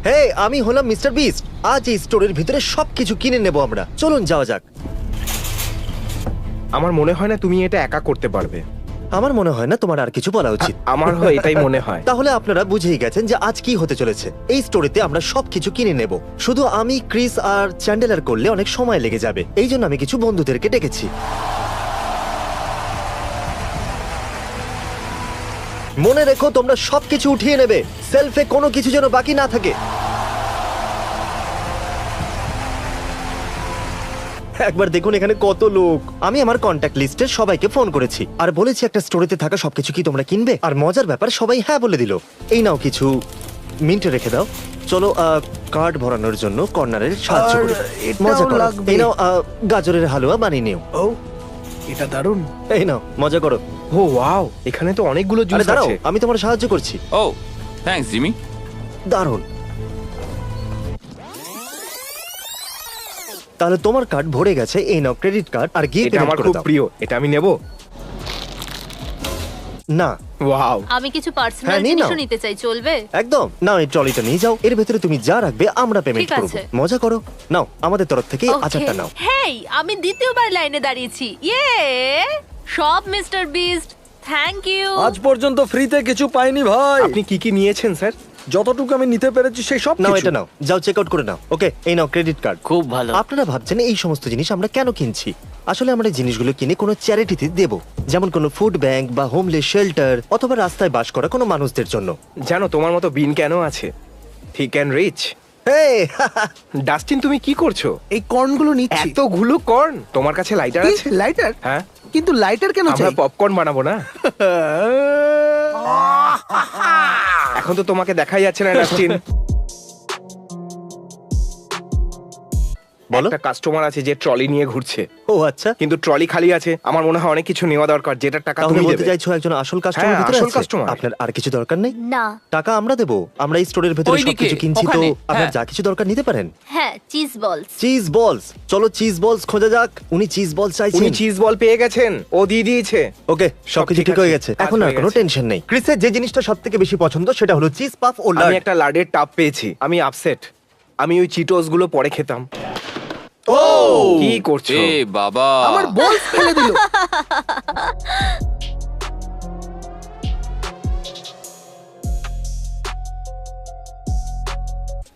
হে, আমি হলাম mister beast. আজ এই স্টোরের ভিতরে সবকিছু কিনে নেব আমরা। চলুন যাওয়া যাক। আমার মনে হয় না তুমি এটা একা করতে পারবে। আমার মনে হয় না তোমার আর কিছু বলা উচিত। আমারও এটাই মনে হয়। তাহলে আপনারা বুঝেই গেছেন যে আজ কি হতে চলেছে। এই স্টোরিতে আমরা সবকিছু কিনে নেব। শুধু আমি, ক্রিস আর চ্যান্ডেলার করলে অনেক সময় লেগে যাবে। এই জন্য আমি কিছু বন্ধুদেরকে ডেকেছি। মনে রেখো, তোমরা সবকিছু উঠিয়ে নেবে। সেলফে কোনো কিছু যেন বাকি না থাকে। একবার দেখুন এখানে কত লোক। আমি আমার কন্ট্যাক্ট লিস্টের সবাইকে ফোন করেছি আর বলেছি একটা স্টোরিতে থাকা সবকিছু কি তোমরা কিনবে। আর মজার ব্যাপার, সবাই হ্যাঁ বলে দিল। এই নাও কিছু মিন্টে রেখে দাও। চলো কার্ড ভরানোর জন্য কর্নারের সাহায্য করি। মজা করো। এই নাও গাজরের হালুয়া বানিয়ে নিও। ও, এটা দারুণ। এই নাও মজা করো। ও ওয়াও, এখানে তো অনেকগুলো আরে জুস দাঁড়াও, আছে। আমি তোমার সাহায্য করছি। ও থ্যাঙ্কস জিমি। দারুণ। তাহলে তোমার কার্ড ভরে গেছে। এই নাও ক্রেডিট কার্ড আর গিয়ে এটা পেমেন্ট আমার করে খুব দাও। প্রিয়, এটা আমি নেব। না, ওয়াও, আমি কিছু পার্সোনাল হ্যাঁ, নিয়ে নাও। জিনিসও নিতে চাই, চলবে? একদম। নাও এই ট্রলিটা নিয়ে যাও। এর ভেতরে তুমি যা রাখবে আমরা পেমেন্ট ঠিক করব। আছে। মজা করো। নাও আমাদের তরফ থেকে Okay. আচারটা নাও। হেই, আমি দ্বিতীয়বার লাইনে দাঁড়িয়েছি। ইয়ে! সব মিস্টার বিস্ট, থ্যাংক ইউ। আজ পর্যন্ত ফ্রিতে কিছু পাইনি ভাই। আপনি কি কি নিয়েছেন স্যার? যতটুকু আমি নিতে পেরেছি সেই সব নাও কিছু। এটা নাও, যাও চেক আউট করে নাও। ওকে, এই নাও ক্রেডিট কার্ড। খুব ভালো। আপনারা ভাবছেন এই সমস্ত জিনিস আমরা কেন কিনছি। আসলে আমরা এই জিনিসগুলো কিনে কোনো চ্যারিটিতে দেব, যেমন কোনো ফুড ব্যাংক বা হোমলেস শেল্টার অথবা রাস্তায় বাস করা কোনো মানুষদের জন্য। জানো তোমার মতো বিন কেন আছে? ঠিক অ্যান্ড রিচ। এই, ডাস্টিন, তুমি কি করছো? এই কর্নগুলো নিচ্ছি। এতগুলো কর্ন। তোমার কাছে লাইটার আছে? লাইটার? হ্যাঁ, কিন্তু লাইটার কেন আমরা চাই? পপকর্ন বানাবো না? এখন তো তোমাকে দেখাই যাচ্ছে না ডাস্টিন। বলো। একটা কাস্টমার আছে যে ট্রলি নিয়ে ঘুরছে, ও আচ্ছা, কিন্তু ট্রলি খালি আছে। আমার মনে হয় অনেক কিছু নেওয়া দরকার, যেটার টাকা তাহলে তুমি বলতে দেবে। চাইছো একজন আসল কাস্টমার হ্যাঁ, ভিতরে আসল আছে? customer। আপনার আর কিছু দরকার নেই? না। টাকা আমরা দেবো। আমরা এই স্টোরের ভেতরে ওইদিকে, সবকিছু কিনছি, তো ওখানে, আপনার হ্যাঁ। যা কিছু দরকার নিতে পারেন। হ্যাঁ, চিজ বলস। চিজ বলস। চলো চিজ বলস খোঁজা যাক। উনি চিজ বলস উনি চাইছেন। চিজ বল পেয়ে গেছেন, ও দিয়ে দিয়েছে। ওকে, সবকিছু ঠিক ঠিক হয়ে আছে, গেছে। কাজ এখন আর হয়ে কোনো গেছে। টেনশন নেই। ক্রিসের যে জিনিসটা সবথেকে বেশি পছন্দ সেটা হলো চিজ পাফ ও আমি লার্ড। একটা লাডের টাপ পেয়েছি। আমি আপসেট। আমি ওই চিটোস গুলো পরে খেতাম। ও কি করছো? এ বাবা, আমার বল ফেলে দিল।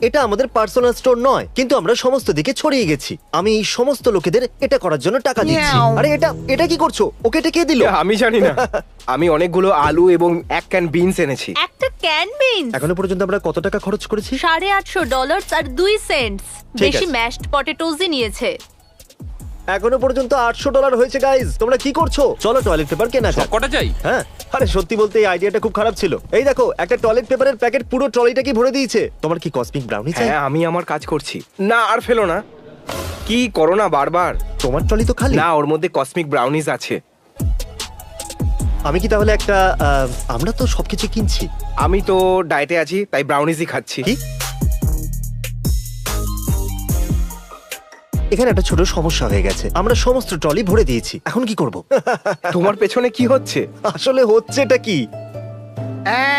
এটা আমাদের পার্সোনাল স্টোর নয়, কিন্তু আমরা সমস্ত দিকে ছড়িয়ে গেছি। আমি এই সমস্ত লোকেদের এটা করার জন্য টাকা দিচ্ছি। মিয়াও। আরে এটা এটা কি করছো? ওকে এটা কে দিল? আমি জানি না। আমি অনেকগুলো আলু এবং এক ক্যান বিনস এনেছি। একটা ক্যান বিনস এখনো পর্যন্ত আমরা কত টাকা খরচ করেছি? $850 আর 2 সেন্টস। ঠিক বেশি আছে। ম্যাশড পটেটোজই নিয়েছে। এখনো পর্যন্ত $800 হয়েছে গাইজ। তোমরা কি করছো? চলো টয়লেট পেপার কেনা যাক। কটা চাই? হ্যাঁ, আরে সত্যি বলতে এই আইডিয়াটা খুব খারাপ ছিল। এই দেখো, একটা টয়লেট পেপারের প্যাকেট পুরো ট্রলিটা কি ভরে দিয়েছে। তোমার কি কসমিক ব্রাউনি চাই? হ্যাঁ, আমি আমার কাজ করছি। না, আর ফেলো না। কি করো না বারবার? তোমার ট্রলি তো খালি। না, ওর মধ্যে কসমিক ব্রাউনিজ আছে। আমি কি তাহলে একটা আমরা তো সবকিছু কিনছি। আমি তো ডায়েটে আছি, তাই ব্রাউনিজই খাচ্ছি। কি? এখানে একটা ছোট সমস্যা হয়ে গেছে। আমরা সমস্ত ট্রলি ভরে দিয়েছি। এখন কি করব? তোমার পেছনে কি হচ্ছে? আসলে হচ্ছেটা কি?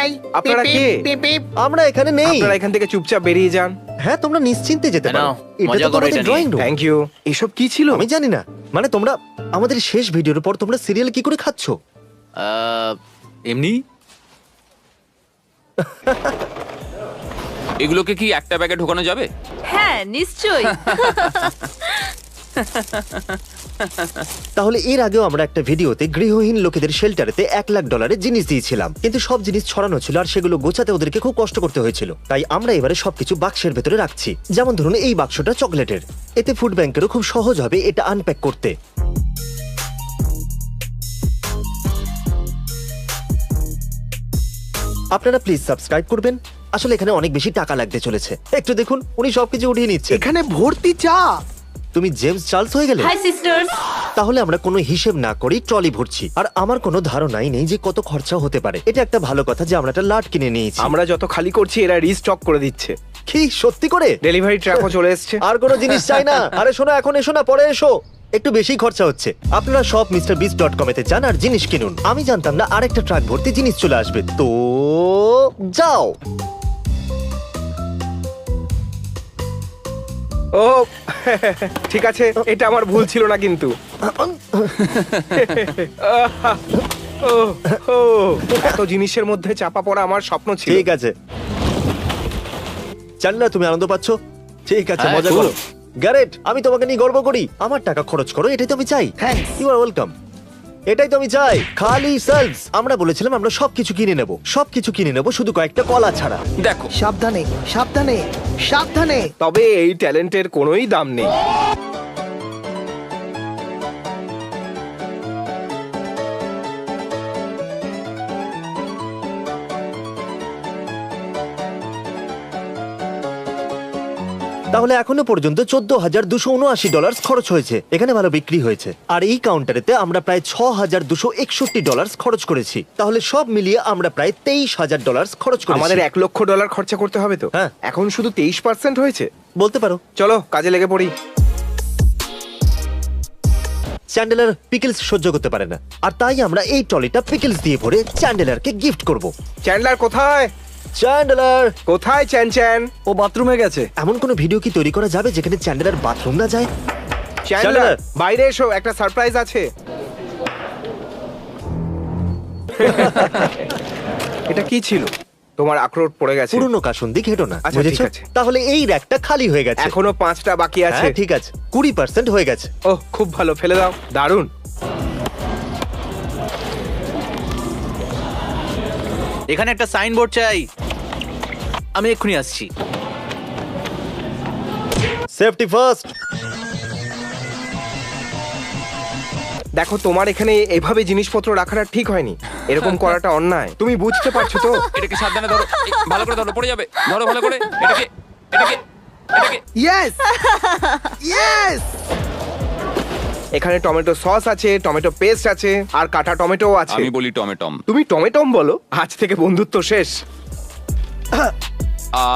এই, আপনারা পিপ, কে? পিপ, পিপ। আমরা এখানে নেই। আপনারা এখান থেকে চুপচাপ বেরিয়ে যান। হ্যাঁ, তোমরা নিশ্চিন্তে যেতে পারো। নাও, এটা মজা তো করো তোমাদের এটা নিয়ে। Drawing room. Thank you. এসব কি ছিল? আমি জানি না। মানে তোমরা আমাদের শেষ ভিডিওর পর তোমরা সিরিয়াল কি করে খাচ্ছো? এমনি এগুলোকে কি একটা ব্যাগে ঢোকানো যাবে? হ্যাঁ, নিশ্চয়ই। তাহলে এর আগেও আমরা একটা ভিডিওতে গৃহহীন লোকেদের শেল্টারেতে $1,00,000 জিনিস দিয়েছিলাম, কিন্তু সব জিনিস ছড়ানো ছিল আর সেগুলো গোছাতে ওদেরকে খুব কষ্ট করতে হয়েছিল। তাই আমরা এবারে সবকিছু বাক্সের ভেতরে রাখছি। যেমন ধরুন এই বাক্সটা চকলেটের। এতে ফুড ব্যাংকেরও খুব সহজ হবে এটা আনপ্যাক করতে। আপনারা প্লিজ সাবস্ক্রাইব করবেন। আসলে এখানে অনেক বেশি টাকা লাগতে চলেছে। একটু দেখুন, উনি সবকিছু উঠিয়ে নিচ্ছে। এখানে ভর্তি চা। তুমি জেমস চার্লস হয়ে গেলে? Hi sisters. তাহলে আমরা কোনো হিসেব না করেই ট্রলি ভরছি। আর আমার কোনো ধারণাই নেই যে কত খরচা হতে পারে। এটা একটা ভালো কথা যে আমরা একটা লাট কিনে নিয়েছি। আমরা যত খালি করছি এরা রিস্টক করে দিচ্ছে। কি সত্যি করে? ডেলিভারি ট্রাকও চলে এসেছে। আর কোনো জিনিস চাই না। আরে শোনো, এখন এসো না, পরে এসো। একটু বেশি খরচা হচ্ছে। আপনারা সব MrBeast.com এতে যান আর জিনিস কিনুন। আমি জানতাম না আরেকটা ট্রাক ভর্তি জিনিস চলে আসবে। তো যাও। ও ঠিক আছে, এটা আমার ভুল ছিল না কিন্তু। ও, ও, এত জিনিসের মধ্যে চাপা পড়া আমার স্বপ্ন ছিল। ঠিক আছে চ্যান্ডলার, তুমি আনন্দ পাচ্ছো? ঠিক আছে, হ্যাঁ, মজা খুব। করো। গ্যারেট, আমি তোমাকে নিয়ে গর্ব করি। আমার টাকা খরচ করো, এটাই তো আমি চাই। Thanks. You are welcome. এটাই তো আমি চাই, খালি সেলফস। আমরা বলেছিলাম আমরা সবকিছু কিনে নেব, সবকিছু কিনে নেব, শুধু কয়েকটা কলা ছাড়া। দেখো সাবধানে সাবধানে সাবধানে। তবে এই ট্যালেন্টের কোনোই দাম নেই। তাহলে এখনো পর্যন্ত $14,279 খরচ হয়েছে। এখানে ভালো বিক্রি হয়েছে। আর এই কাউন্টারেতে আমরা প্রায় $6,261 খরচ করেছি। তাহলে সব মিলিয়ে আমরা প্রায় $23,000 খরচ করেছি। আমাদের $1,00,000 খরচা করতে হবে তো। হ্যাঁ। এখন শুধু 23% হয়েছে। বলতে পারো। চলো কাজে লেগে পড়ি। চ্যান্ডেলার পিকলস সহ্য করতে পারে না, আর তাই আমরা এই ট্রলিটা পিকলস দিয়ে ভরে চ্যান্ডেলারকে গিফট করব। চ্যান্ডলার কোথায়? চ্যান্ডেলার, কোথায় চ্যান চ্যান? ও বাথরুমে গেছে। এমন কোনো ভিডিও কি তৈরি করা যাবে যেখানে চ্যান্ডেলার বাথরুম না যায়? চ্যান্ডলার বাইরে এসো, একটা সারপ্রাইজ আছে। এটা কি ছিল? তোমার আখরোট পড়ে গেছে। পুরনো কাসুন দিক হেঁটো না, আচ্ছা, বুঝেছো? ঠিক আছে। তাহলে এই র্যাকটা খালি হয়ে গেছে। এখনো 5টা বাকি আছে। হ্যাঁ, ঠিক আছে, 20% হয়ে গেছে। ও খুব ভালো, ফেলে দাও। দারুণ। এখানে একটা সাইনবোর্ড চাই। আমি এক্ষুনি আসছি। Safety first. দেখো, তোমার এখানে এভাবে জিনিসপত্র রাখাটা ঠিক হয়নি। এরকম করাটা অন্যায়। তুমি বুঝতে পারছো তো? এটাকে সাবধানে ধরো, এই, ভালো করে ধরো, পড়ে যাবে। ধরো ভালো করে এটাকে, এটাকে, এটাকে। Yes yes. এখানে টমেটো সস আছে, টমেটো পেস্ট আছে, আর কাটা টমেটো আছে। আমি বলি টমেটম। তুমি টমেটম বলো? আজ থেকে বন্ধুত্ব শেষ।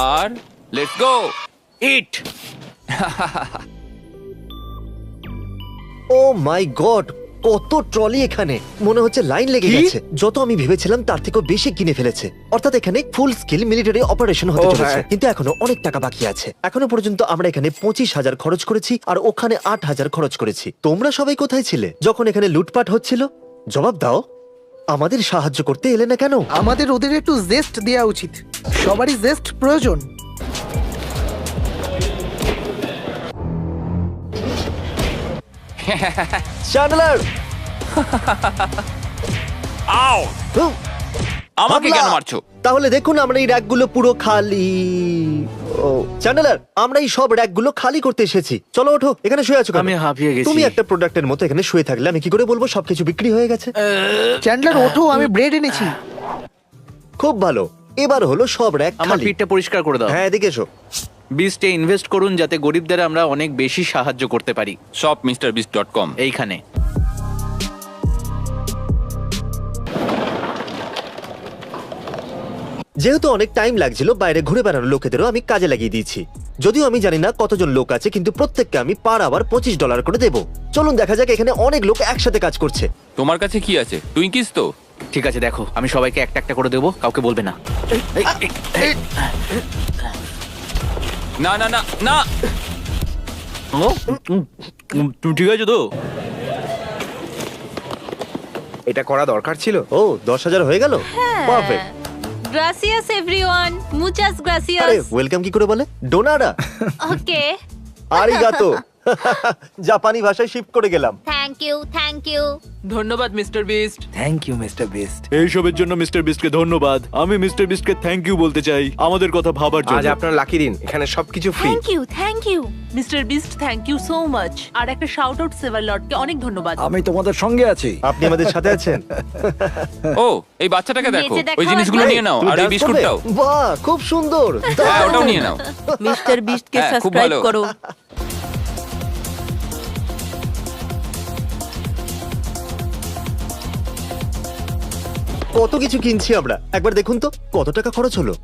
আর let's go eat. Oh my God, কত ট্রলি এখানে! মনে হচ্ছে লাইন লেগে কি? গেছে। যত আমি ভেবেছিলাম তার থেকেও বেশি কিনে ফেলেছে। অর্থাৎ এখানে ফুল স্কেল মিলিটারি অপারেশন হতে ও, চলেছে। হ্যাঁ। কিন্তু এখনো অনেক টাকা বাকি আছে। এখনো পর্যন্ত আমরা এখানে 25,000 খরচ করেছি, আর ওখানে 8,000 খরচ করেছি। তোমরা সবাই কোথায় ছিলে যখন এখানে লুটপাট হচ্ছিল? জবাব দাও। আমাদের সাহায্য করতে এলে না কেন? আমাদের ওদের একটু জেস্ট দেওয়া উচিত। সবারই জেস্ট প্রয়োজন। চ্যান্ডলার, আও, হুম, আমাকে হামলা! কেন মারছো? তাহলে দেখুন আমরা এই র্যাকগুলো পুরো খালি। ও চ্যান্ডলার, আমরা এই সব র্যাকগুলো খালি করতে এসেছি। চলো ওঠো, এখানে শুয়ে আছো কেন? আমি হাঁপিয়ে গেছি। তুমি একটা প্রোডাক্টের মতো এখানে শুয়ে থাকলে আমি কি করে বলবো সবকিছু বিক্রি হয়ে গেছে? চ্যান্ডলার ওঠো, আমি ব্রেড এনেছি। খুব ভালো, এবার হলো সব র্যাক আমার খালি। পিঠটা পরিষ্কার করে দাও। হ্যাঁ, এদিকে এসো। বিস্টে ইনভেস্ট করুন যাতে গরিবদের আমরা অনেক বেশি সাহায্য করতে পারি। সব MrBeast.com। এইখানে যেহেতু অনেক টাইম লাগছিল, বাইরে ঘুরে বেড়ানো লোকেদেরও আমি কাজে লাগিয়ে দিয়েছি। যদিও আমি জানি না কতজন লোক আছে, কিন্তু প্রত্যেককে আমি পার আওয়ার $25 করে দেবো। চলুন দেখা যাক এখানে অনেক লোক একসাথে কাজ করছে। তোমার কাছে কি আছে? টুইঙ্কিস তো? ঠিক আছে, দেখো আমি সবাইকে একটা একটা করে দেবো, কাউকে বলবে না। না না না না। ও, তুমি ঠিক আছে তো? এটা করা দরকার ছিল। ও, 10,000 হয়ে গেল। পারফেক্ট। গ্রাসিয়াস এভরিওয়ান, মুচাস আরে গ্রাসিয়াস। ওয়েলকাম কি করে বলে? ডোনারা। ওকে, আরিগাতো। জাপানি ভাষায় শিফট করে গেলাম। Thank you, thank you. ধন্যবাদ Mister Beast. Thank you mister Beast. এইসবের জন্য মিস্টার বিস্টকে ধন্যবাদ। আমি মিস্টার বিস্টকে থ্যাংক ইউ বলতে চাই আমাদের কথা ভাবার আজ জন্য। আপনার লাকি দিন, এখানে সবকিছু free. Thank you, thank you. Mister Beast, thank you so much. আর একটা শাউট আউট সেভার লর্ডকে অনেক ধন্যবাদ। আমি তোমাদের সঙ্গে আছি। আপনি আমাদের সাথে আছেন। ও, এই বাচ্চাটাকে দেখো, বেঁচে দেখা ওই জিনিসগুলো হয়। নিয়ে নাও, তুমি আর এই dance বিস্কুটটাও। করবে? বাহ, খুব সুন্দর। হ্যাঁ, ওটাও নিয়ে নাও। মিস্টার বিস্টকে হ্যাঁ, খুব সাবস্ক্রাইব ভালো। করো। কত কিছু কিনছি আমরা, একবার দেখুন তো কত টাকা খরচ হলো।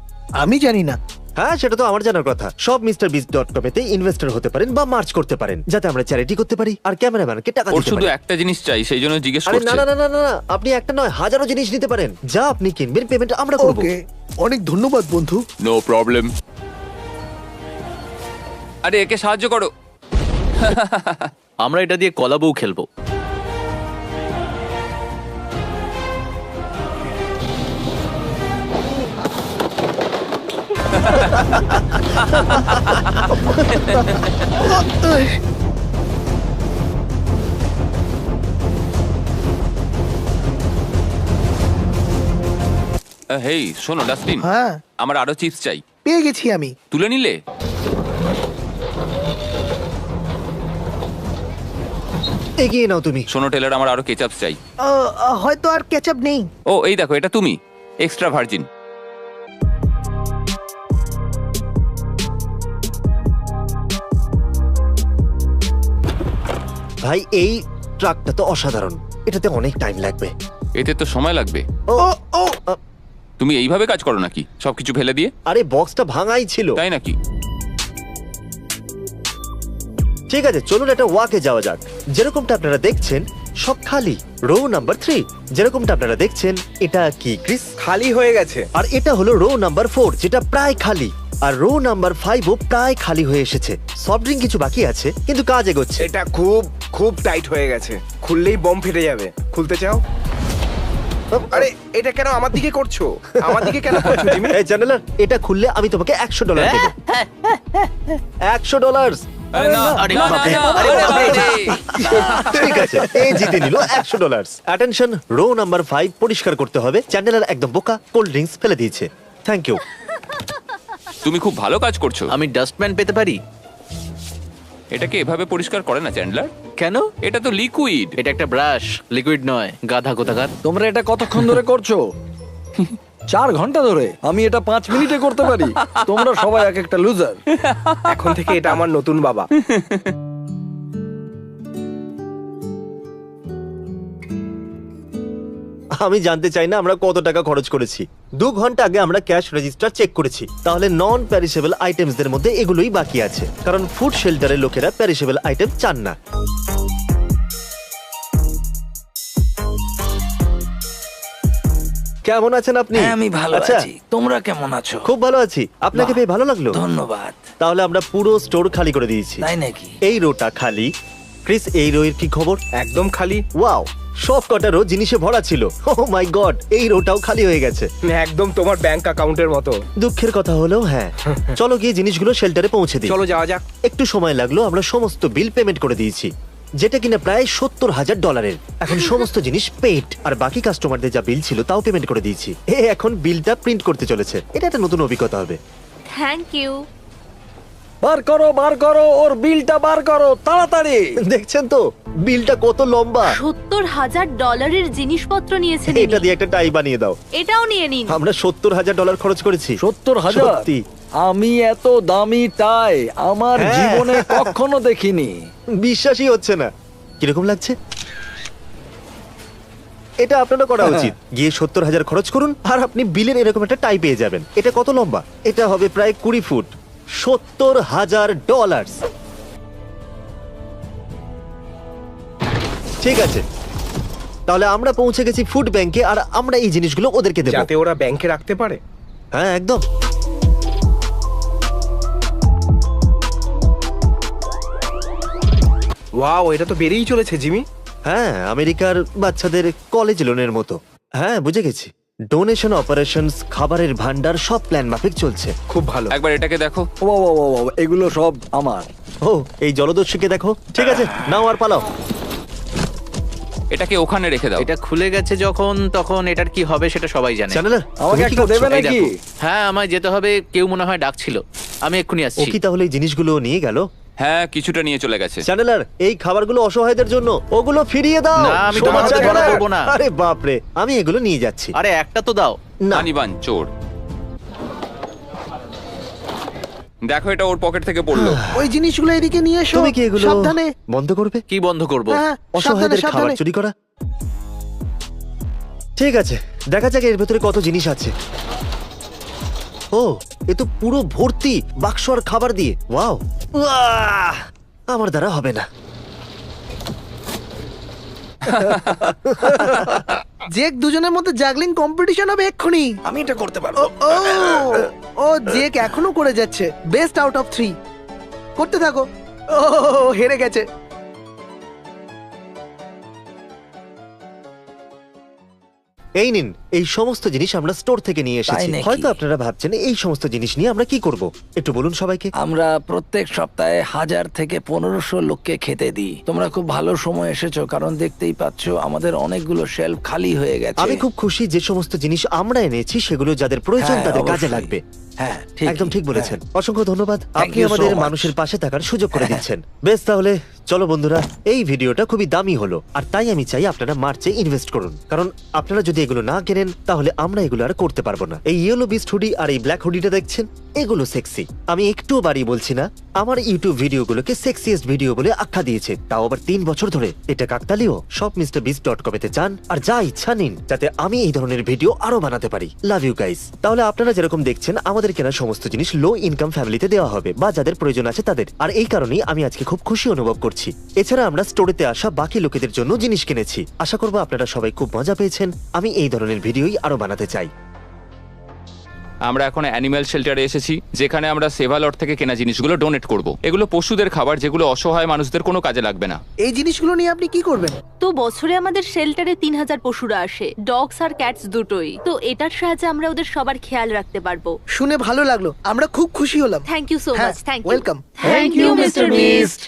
আমি জানি না। হ্যাঁ, সেটা তো আমার জানার কথা। সব MrBeast.com এতে ইনভেস্টর হতে পারেন বা মার্চ করতে পারেন, যাতে আমরা চ্যারিটি করতে পারি আর ক্যামেরাম্যানকে টাকা ওর দিতে শুধু পারি। একটা জিনিস চাই, সেই জন্য জিজ্ঞেস আরে না করছে। না না না না না, আপনি একটা নয় হাজারো জিনিস নিতে পারেন। যা আপনি কিনবেন পেমেন্ট আমরা করব। ওকে, অনেক ধন্যবাদ বন্ধু। No problem. আরে একে সাহায্য করো। আমরা এটা দিয়ে কলা বউ খেলবো। হেই শোনো ডাস্টিন, হ্যাঁ আমার আরো চিপস চাই। পেয়ে গেছি আমি। তুলে নিলে? এগিয়ে নাও তুমি। শোনো টেলার, আমার আরো কেচাপ চাই। হয়তো আর কেচাপ নেই। ও এই দেখো, এটা তুমি, এক্সট্রা ভার্জিন। ভাই এই ট্রাকটা তো অসাধারণ, এটাতে অনেক টাইম লাগবে। এতে তো সময় লাগবে। ও ও তুমি এইভাবে কাজ করো নাকি, সবকিছু ফেলে দিয়ে? আরে বক্সটা ভাঙাই ছিল। তাই নাকি? ঠিক আছে, চলুন একটা ওয়াকে যাওয়া যাক। যেরকমটা আপনারা দেখছেন সব খালি। রো নাম্বার 3 যেরকমটা আপনারা দেখছেন, এটা কি ক্রিস? খালি হয়ে গেছে। আর এটা হলো রো নাম্বার 4 যেটা প্রায় খালি। আর রো নাম্বার 5ও প্রায় খালি হয়ে এসেছে। সফট ড্রিঙ্ক কিছু বাকি আছে, কিন্তু কাজ এগোচ্ছে। এটা খুব খুব টাইট হয়ে গেছে, খুললেই বম ফেটে যাবে। খুলতে চাও? আরে এটা কেন আমার দিকে করছো? আমার দিকে কেন করছো জিমি? এই চ্যানেলার, এটা খুললে আমি তোমাকে $100 দেব। $100। আরে না, আরে না, না, বাপরে, না, আরে আরে বাপরে। বাপরে। ঠিক আছে, এই জিতে নিল $100। অ্যাটেনশন, রো নাম্বার 5 পরিষ্কার করতে হবে। চ্যানেলার একদম বোকা, কোল্ড ড্রিঙ্কস ফেলে দিয়েছে। Thank you. তুমি খুব ভালো কাজ করছো। আমি ডাস্টম্যান পেতে পারি? এটাকে এভাবে পরিষ্কার করে না চ্যান্ডলার? কেন? এটা তো লিকুইড। এটা একটা ব্রাশ, লিকুইড নয়। গাধা কোথাকার। তোমরা এটা কতক্ষণ ধরে করছো? 4 ঘন্টা ধরে। আমি এটা 5 মিনিটে করতে পারি। তোমরা সবাই এক একটা লুজার। এখন থেকে এটা আমার নতুন বাবা। আমি জানতে চাই না আমরা কত টাকা খরচ করেছি। 2 ঘন্টা আগে আমরা ক্যাশ রেজিস্টার চেক করেছি। তাহলে নন প্যারিশেবল আইটেমসদের মধ্যে এগুলোই বাকি আছে, কারণ ফুড শেল্টারের লোকেরা প্যারিশেবল আইটেম চান না। কেমন আছেন আপনি? আমি ভালো আচ্ছা, আছি। তোমরা কেমন আছো? খুব ভালো আছি। আপনাকে পেয়ে ভালো লাগলো। ধন্যবাদ। তাহলে আমরা পুরো স্টোর খালি করে দিয়েছি। তাই নাকি? এই রোটা খালি। ক্রিস, এই রোয়ের কি খবর? একদম খালি। ওয়াও, সব কটা রো জিনিসে ভরা ছিল। ও মাই গড, এই রোটাও খালি হয়ে গেছে। একদম তোমার ব্যাংক অ্যাকাউন্টের মতো। দুঃখের কথা হলেও হ্যাঁ। চলো গিয়ে জিনিসগুলো শেল্টারে পৌঁছে দিই। চলো যাওয়া যাক। একটু সময় লাগলো, আমরা সমস্ত বিল পেমেন্ট করে দিয়েছি, যেটা কিনা প্রায় $70,000। এখন সমস্ত জিনিস পেড, আর বাকি কাস্টমারদের যা বিল ছিল তাও পেমেন্ট করে দিয়েছি। এখন বিলটা প্রিন্ট করতে চলেছে। এটা একটা নতুন অভিজ্ঞতা হবে। Thank you. বার করো, ওর বিলটা বার করো তাড়াতাড়ি। দেখছেন তো বিলটা কত লম্বা। $70,000 জিনিসপত্র নিয়েছেন ইনি। এটা দিয়ে একটা টাই বানিয়ে দাও। এটাও নিয়ে নিন। আমরা $70,000 খরচ করেছি। 70,000? সত্যি। আমি এত দামি টাই আমার হ্যাঁ। জীবনে কখনো দেখিনি। বিশ্বাসই হচ্ছে না। কিরকম লাগছে? এটা আপনারও করা উচিত। গিয়ে 70,000 খরচ করুন আর আপনি বিলের এরকম একটা টাই পেয়ে যাবেন। এটা কত লম্বা? এটা হবে প্রায় 20 ফুট। $70,000। ঠিক আছে, তাহলে আমরা পৌঁছে গেছি ফুড ব্যাংকে, আর আমরা এই জিনিসগুলো ওদেরকে দেবো। যাতে ওরা ব্যাংকে রাখতে পারে। হ্যাঁ একদম। ওয়াও, এটা তো বেড়েই চলেছে জিমি। হ্যাঁ, আমেরিকার বাচ্চাদের কলেজ লোনের মতো। হ্যাঁ বুঝে গেছি। ডোনেশন, অপারেশনস, খাবারের ভান্ডার সব প্ল্যান মাফিক চলছে। খুব ভালো। একবার এটাকে দেখো। ও, এগুলো সব আমার। ও, এই জলদস্যুকে দেখো। ঠিক আছে, নাও আর পালাও। এটাকে ওখানে রেখে দাও। এটা খুলে গেছে যখন, তখন এটার কি হবে সেটা সবাই জানে। চ্যানেলার, আমাকে একটা দেবে এই নাকি? দেখো। হ্যাঁ, আমায় যেতে হবে। কেউ মনে হয় ডাকছিল। আমি এক্ষুনি ও আসছি। কি তাহলে এই জিনিসগুলো নিয়ে গেল? হ্যাঁ, কিছুটা নিয়ে চলে গেছে। চ্যানেলার, এই খাবারগুলো অসহায়দের জন্য, ওগুলো ফিরিয়ে দাও। না, আমি শোনো, তোমাকে চ্যানেলার। মানা করবো না। আরে বাপরে, আমি এগুলো নিয়ে যাচ্ছি। আরে একটা তো দাও। না, আনিবান চোর। দেখো, এটা ওর পকেট থেকে পড়লো। ওই জিনিসগুলো এদিকে নিয়ে এসো। তুমি কি এগুলো সাবধানে। বন্ধ করবে? কি বন্ধ করব? হ্যাঁ, অসহায়দের খাবার সাবধানে। চুরি করা। ঠিক আছে, দেখা যাক এর ভেতরে কত জিনিস আছে। ও, এ তো পুরো ভর্তি বাক্স আর খাবার দিয়ে। ওয়াও, আমার দ্বারা হবে না। জেক, দুজনের মধ্যে জাগলিং কম্পিটিশন হবে এক্ষুনি। আমি এটা করতে পারবো। ও জেক এখনো করে যাচ্ছে। Best out of 3। করতে থাকো। ও হেরে গেছে। এই নিন, এই সমস্ত জিনিস আমরা স্টোর থেকে নিয়ে এসেছি। তাই নাকি? হয়তো আপনারা ভাবছেন এই সমস্ত জিনিস নিয়ে আমরা কি করব, একটু বলুন সবাইকে। আমরা প্রত্যেক সপ্তাহে 1000 থেকে 1500 লোককে খেতে দিই। তোমরা খুব ভালো সময় এসেছো, কারণ দেখতেই পাচ্ছো আমাদের অনেকগুলো শেলফ খালি হয়ে গেছে। আমি খুব খুশি যে সমস্ত জিনিস আমরা এনেছি সেগুলো যাদের প্রয়োজন হ্যাঁ, তাদের কাজে অবশ্যই। লাগবে। হ্যাঁ, একদম ঠিক বলেছেন। অসংখ্য ধন্যবাদ, আপনি you so আমাদের much. মানুষের পাশে থাকার সুযোগ করে দিচ্ছেন। বেশ, তাহলে চলো বন্ধুরা, এই ভিডিওটা খুবই দামি হলো, আর তাই আমি চাই আপনারা মার্চে ইনভেস্ট করুন, কারণ আপনারা যদি এগুলো না কেনেন তাহলে আমরা এগুলো আর করতে পারবো না। এই ইয়েলো বিস্ট হুডি আর এই ব্ল্যাক হুডিটা দেখছেন, এগুলো সেক্সি। আমি একটুও বাড়িয়ে বলছি না, আমার ইউটিউব ভিডিওগুলোকে সেক্সিয়েস্ট ভিডিও বলে আখ্যা দিয়েছে, তাও আবার 3 বছর ধরে। এটা কাকতালীয়। সব MrBeast.com তে যান আর যা ইচ্ছা নিন, যাতে আমি এই ধরনের ভিডিও আরো বানাতে পারি। Love you guys. তাহলে আপনারা যেরকম দেখছেন, আমাদের কেনা সমস্ত জিনিস লো ইনকাম ফ্যামিলিতে দেওয়া হবে, বা যাদের প্রয়োজন আছে তাদের। আর এই কারণেই আমি আজকে খুব খুশি অনুভব করছি। এছাড়া আমরা স্টোরেতে আসা বাকি লোকেদের জন্য জিনিস কিনেছি। আশা করবো আপনারা সবাই খুব মজা পেয়েছেন। আমি এই ধরনের ভিডিওই আরো বানাতে চাই। আমরা এখন অ্যানিম্যাল শেল্টারে এসেছি, যেখানে আমরা সেভালট থেকে কেনা জিনিসগুলো ডোনেট করব। এগুলো পশুদের খাবার, যেগুলো অসহায় মানুষদের কোনো কাজে লাগবে না। এই জিনিসগুলো নিয়ে আপনি কি করবেন? তো বছরে আমাদের শেল্টারে 3000 পশুরা আসে, ডগস আর ক্যাটস দুটোই। তো এটার সাহায্যে আমরা ওদের সবার খেয়াল রাখতে পারবো। শুনে ভালো লাগলো, আমরা খুব খুশি হলাম। থ্যাংক ইউ সো হ্যাঁ, much. Thank you. welcome. Thank you mister beast.